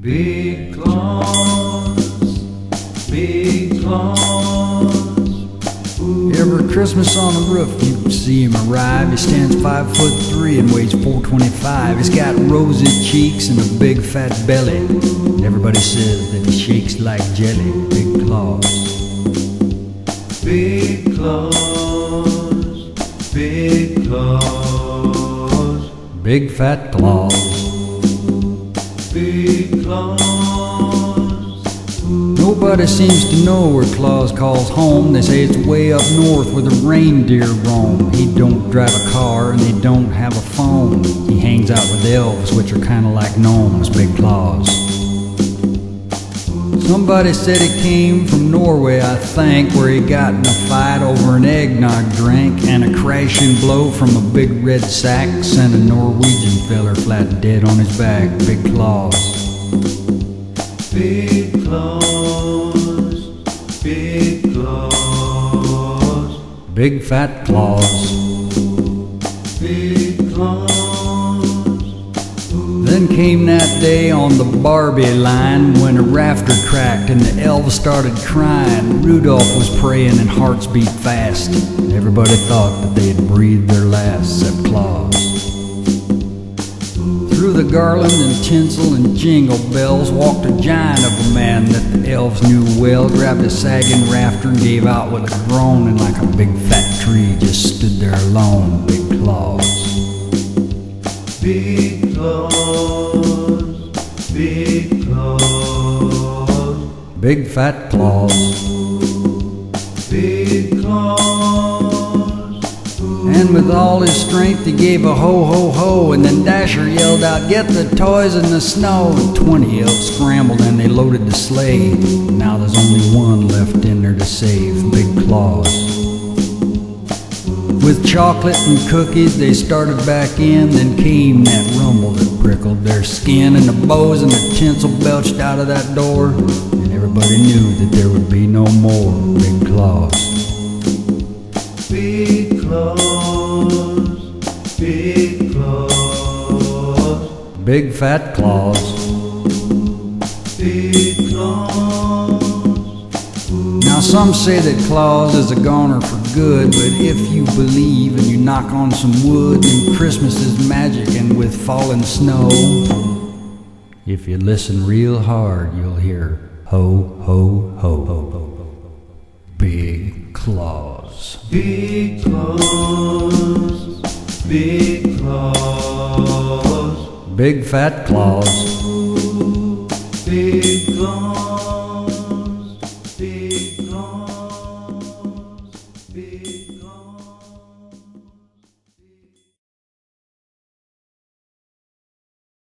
Big Claus, Big Claus. Every Christmas on the roof you can see him arrive. He stands 5'3" and weighs 425. He's got rosy cheeks and a big fat belly. And everybody says that he shakes like jelly. Big Claus, Big Claus, Big Claus, big fat Claus, Big Claus. Nobody seems to know where Claus calls home. They say it's way up north where the reindeer roam. He don't drive a car and he don't have a phone. He hangs out with elves, which are kinda like gnomes. Big Claus. Somebody said he came from Norway, I think, where he got in a fight over an eggnog drink, and a crashing blow from a big red sack sent a Norwegian feller flat dead on his back. Big Claus, Big Claus, Big Claus, big fat Claus, Big Claus. Then came that day on the Barbie line when a rafter cracked and the elves started crying. Rudolph was praying and hearts beat fast. Everybody thought that they had breathed their last, except Claus. Through the garland and tinsel and jingle bells walked a giant of a man that the elves knew well. Grabbed a sagging rafter and gave out with a groan, and like a big fat tree just stood there alone. Big Claus, Big Claus, Big Claus, big fat Claus. Big Claus. And with all his strength he gave a ho ho ho, and then Dasher yelled out, "Get the toys in the snow!" And 20 elves scrambled and they loaded the sleigh. Now there's only one left in there to save, Big Claus. With chocolate and cookies they started back in. Then came that rumble that prickled their skin, and the bows and the tinsel belched out of that door, and everybody knew that there would be no more Big Claus. Big Claus, Big Claus, Big fat Claus, Big Claus. Now some say that Claus is a goner for good, but if you believe and you knock on some wood, then Christmas is magic and with falling snow. If you listen real hard, you'll hear ho, ho, ho, ho, ho. Big Claus, Big Claus, Big Claus, big fat Claus,